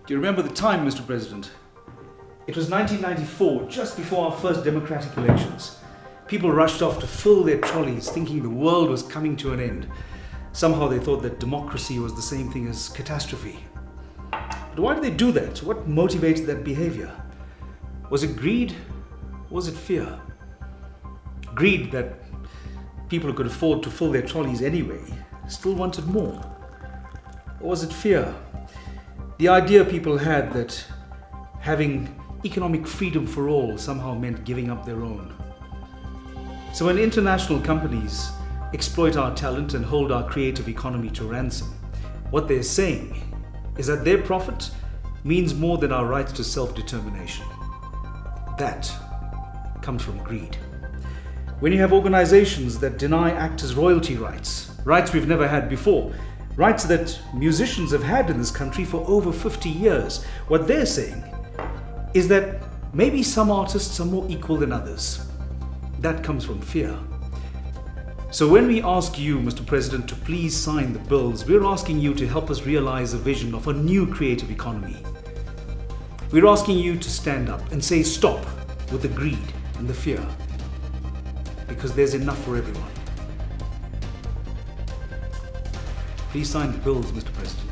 Do you remember the time, Mr. President? It was 1994, just before our first democratic elections. People rushed off to fill their trolleys, thinking the world was coming to an end. Somehow they thought that democracy was the same thing as catastrophe. But why did they do that? What motivated that behavior? Was it greed? Was it fear? Greed that people who could afford to fill their trolleys anyway still wanted more. Or was it fear? The idea people had that having economic freedom for all somehow meant giving up their own. So when international companies exploit our talent and hold our creative economy to ransom, what they're saying is that their profit means more than our rights to self-determination. That comes from greed. When you have organizations that deny actors royalty rights, rights we've never had before, rights that musicians have had in this country for over 50 years, what they're saying is that maybe some artists are more equal than others. That comes from fear. So when we ask you, Mr. President, to please sign the bills, we're asking you to help us realize a vision of a new creative economy. We're asking you to stand up and say stop with the greed and the fear, because there's enough for everyone. Please sign the bills, Mr. President.